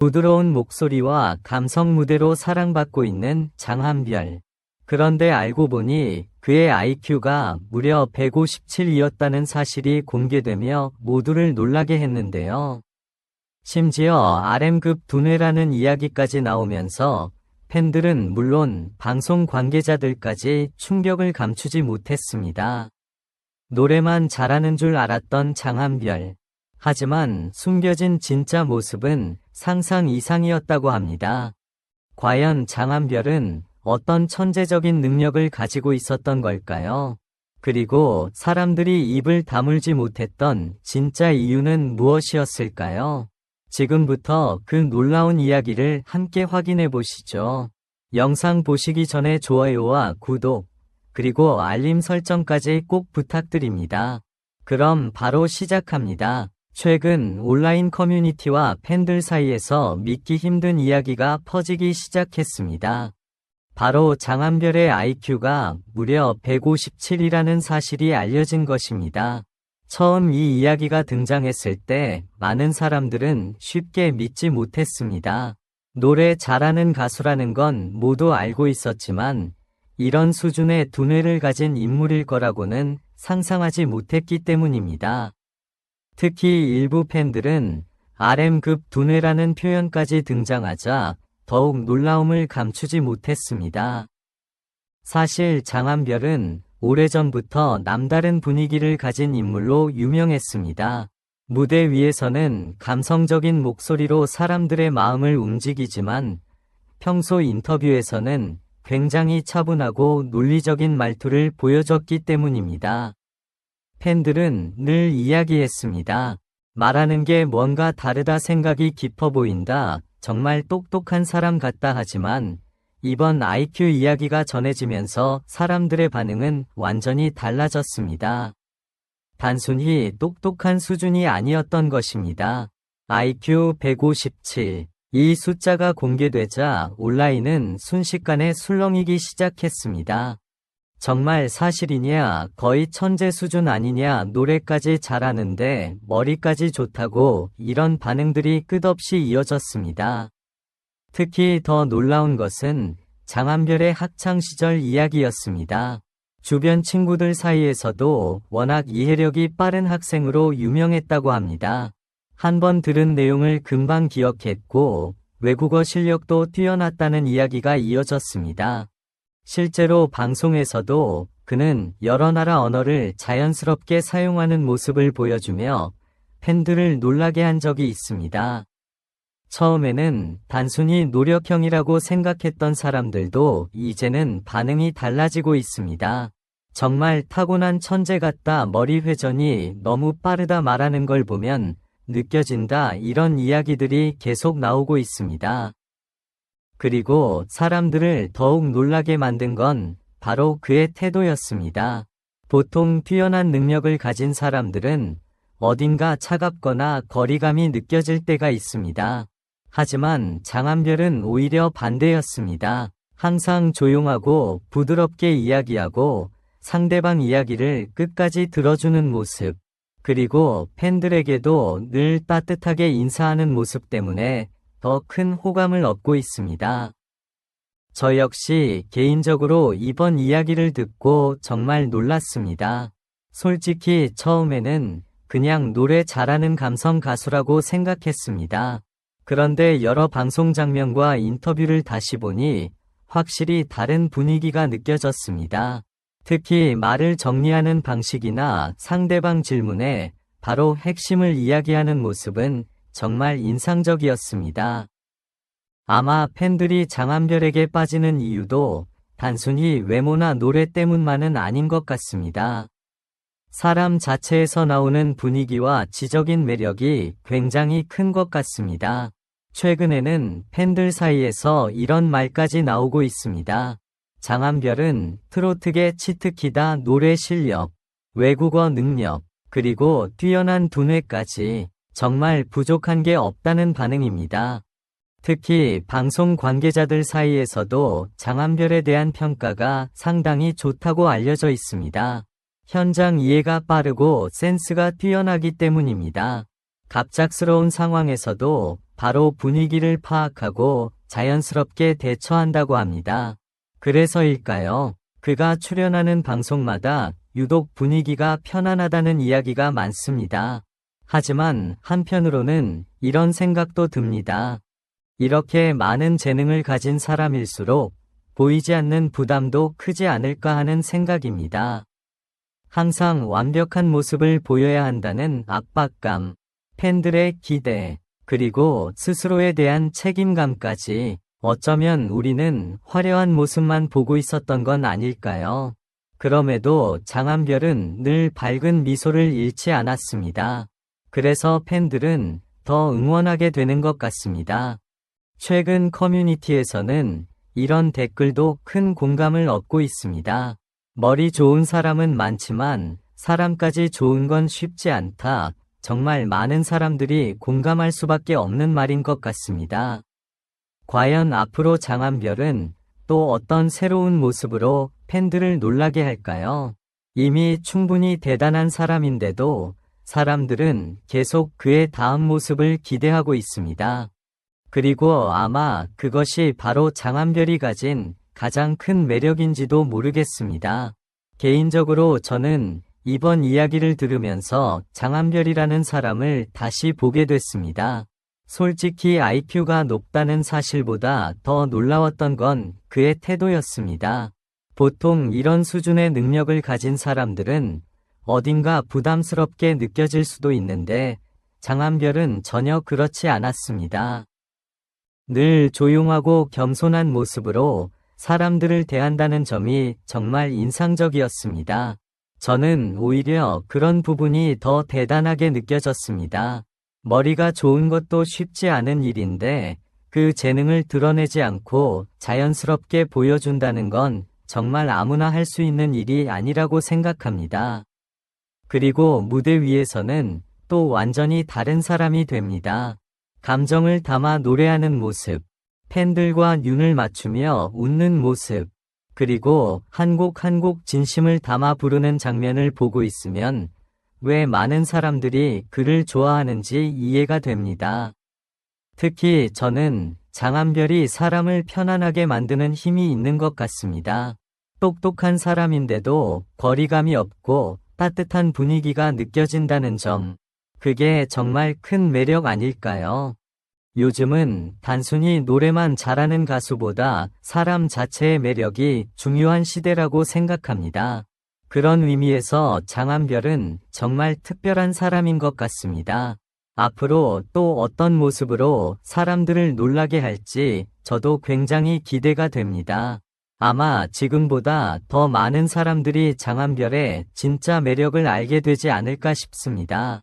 부드러운 목소리와 감성 무대로 사랑받고 있는 장한별. 그런데 알고 보니 그의 IQ가 무려 157이었다는 사실이 공개되며 모두를 놀라게 했는데요. 심지어 RM급 두뇌라는 이야기까지 나오면서 팬들은 물론 방송 관계자들까지 충격을 감추지 못했습니다. 노래만 잘하는 줄 알았던 장한별. 하지만 숨겨진 진짜 모습은 상상 이상이었다고 합니다. 과연 장한별은 어떤 천재적인 능력을 가지고 있었던 걸까요? 그리고 사람들이 입을 다물지 못했던 진짜 이유는 무엇이었을까요? 지금부터 그 놀라운 이야기를 함께 확인해 보시죠. 영상 보시기 전에 좋아요와 구독, 그리고 알림 설정까지 꼭 부탁드립니다. 그럼 바로 시작합니다. 최근 온라인 커뮤니티와 팬들 사이에서 믿기 힘든 이야기가 퍼지기 시작했습니다. 바로 장한별의 IQ가 무려 157이라는 사실이 알려진 것입니다. 처음 이 이야기가 등장했을 때 많은 사람들은 쉽게 믿지 못했습니다. 노래 잘하는 가수라는 건 모두 알고 있었지만 이런 수준의 두뇌를 가진 인물일 거라고는 상상하지 못했기 때문입니다. 특히 일부 팬들은 RM급 두뇌라는 표현까지 등장하자 더욱 놀라움을 감추지 못했습니다. 사실 장한별은 오래전부터 남다른 분위기를 가진 인물로 유명했습니다. 무대 위에서는 감성적인 목소리로 사람들의 마음을 움직이지만 평소 인터뷰에서는 굉장히 차분하고 논리적인 말투를 보여줬기 때문입니다. 팬들은 늘 이야기했습니다. 말하는 게 뭔가 다르다, 생각이 깊어 보인다, 정말 똑똑한 사람 같다. 하지만 이번 IQ 이야기가 전해지면서 사람들의 반응은 완전히 달라졌습니다. 단순히 똑똑한 수준이 아니었던 것입니다. IQ 157. 이 숫자가 공개되자 온라인은 순식간에 술렁이기 시작했습니다. 정말 사실이냐, 거의 천재 수준 아니냐, 노래까지 잘하는데 머리까지 좋다고, 이런 반응들이 끝없이 이어졌습니다. 특히 더 놀라운 것은 장한별의 학창시절 이야기였습니다. 주변 친구들 사이에서도 워낙 이해력이 빠른 학생으로 유명했다고 합니다. 한번 들은 내용을 금방 기억했고 외국어 실력도 뛰어났다는 이야기가 이어졌습니다. 실제로 방송에서도 그는 여러 나라 언어를 자연스럽게 사용하는 모습을 보여주며 팬들을 놀라게 한 적이 있습니다. 처음에는 단순히 노력형이라고 생각했던 사람들도 이제는 반응이 달라지고 있습니다. 정말 타고난 천재 같다, 머리 회전이 너무 빠르다, 말하는 걸 보면 느껴진다, 이런 이야기들이 계속 나오고 있습니다. 그리고 사람들을 더욱 놀라게 만든 건 바로 그의 태도였습니다. 보통 뛰어난 능력을 가진 사람들은 어딘가 차갑거나 거리감이 느껴질 때가 있습니다. 하지만 장한별은 오히려 반대였습니다. 항상 조용하고 부드럽게 이야기하고 상대방 이야기를 끝까지 들어주는 모습, 그리고 팬들에게도 늘 따뜻하게 인사하는 모습 때문에 더 큰 호감을 얻고 있습니다. 저 역시 개인적으로 이번 이야기를 듣고 정말 놀랐습니다. 솔직히 처음에는 그냥 노래 잘하는 감성 가수라고 생각했습니다. 그런데 여러 방송 장면과 인터뷰를 다시 보니 확실히 다른 분위기가 느껴졌습니다. 특히 말을 정리하는 방식이나 상대방 질문에 바로 핵심을 이야기하는 모습은 정말 인상적이었습니다. 아마 팬들이 장한별에게 빠지는 이유도 단순히 외모나 노래 때문만은 아닌 것 같습니다. 사람 자체에서 나오는 분위기와 지적인 매력이 굉장히 큰 것 같습니다. 최근에는 팬들 사이에서 이런 말까지 나오고 있습니다. 장한별은 트로트계 치트키다, 노래 실력, 외국어 능력, 그리고 뛰어난 두뇌까지 정말 부족한 게 없다는 반응입니다. 특히 방송 관계자들 사이에서도 장한별에 대한 평가가 상당히 좋다고 알려져 있습니다. 현장 이해가 빠르고 센스가 뛰어나기 때문입니다. 갑작스러운 상황에서도 바로 분위기를 파악하고 자연스럽게 대처한다고 합니다. 그래서일까요? 그가 출연하는 방송마다 유독 분위기가 편안하다는 이야기가 많습니다. 하지만 한편으로는 이런 생각도 듭니다. 이렇게 많은 재능을 가진 사람일수록 보이지 않는 부담도 크지 않을까 하는 생각입니다. 항상 완벽한 모습을 보여야 한다는 압박감, 팬들의 기대, 그리고 스스로에 대한 책임감까지 어쩌면 우리는 화려한 모습만 보고 있었던 건 아닐까요? 그럼에도 장한별은 늘 밝은 미소를 잃지 않았습니다. 그래서 팬들은 더 응원하게 되는 것 같습니다. 최근 커뮤니티에서는 이런 댓글도 큰 공감을 얻고 있습니다. 머리 좋은 사람은 많지만 사람까지 좋은 건 쉽지 않다. 정말 많은 사람들이 공감할 수밖에 없는 말인 것 같습니다. 과연 앞으로 장한별은 또 어떤 새로운 모습으로 팬들을 놀라게 할까요? 이미 충분히 대단한 사람인데도 사람들은 계속 그의 다음 모습을 기대하고 있습니다. 그리고 아마 그것이 바로 장한별이 가진 가장 큰 매력인지도 모르겠습니다. 개인적으로 저는 이번 이야기를 들으면서 장한별이라는 사람을 다시 보게 됐습니다. 솔직히 IQ가 높다는 사실보다 더 놀라웠던 건 그의 태도였습니다. 보통 이런 수준의 능력을 가진 사람들은 어딘가 부담스럽게 느껴질 수도 있는데 장한별은 전혀 그렇지 않았습니다. 늘 조용하고 겸손한 모습으로 사람들을 대한다는 점이 정말 인상적이었습니다. 저는 오히려 그런 부분이 더 대단하게 느껴졌습니다. 머리가 좋은 것도 쉽지 않은 일인데 그 재능을 드러내지 않고 자연스럽게 보여준다는 건 정말 아무나 할 수 있는 일이 아니라고 생각합니다. 그리고 무대 위에서는 또 완전히 다른 사람이 됩니다. 감정을 담아 노래하는 모습, 팬들과 눈을 맞추며 웃는 모습, 그리고 한 곡 한 곡 진심을 담아 부르는 장면을 보고 있으면 왜 많은 사람들이 그를 좋아하는지 이해가 됩니다. 특히 저는 장한별이 사람을 편안하게 만드는 힘이 있는 것 같습니다. 똑똑한 사람인데도 거리감이 없고 따뜻한 분위기가 느껴진다는 점, 그게 정말 큰 매력 아닐까요? 요즘은 단순히 노래만 잘하는 가수보다 사람 자체의 매력이 중요한 시대라고 생각합니다. 그런 의미에서 장한별은 정말 특별한 사람인 것 같습니다. 앞으로 또 어떤 모습으로 사람들을 놀라게 할지 저도 굉장히 기대가 됩니다. 아마 지금보다 더 많은 사람들이 장한별의 진짜 매력을 알게 되지 않을까 싶습니다.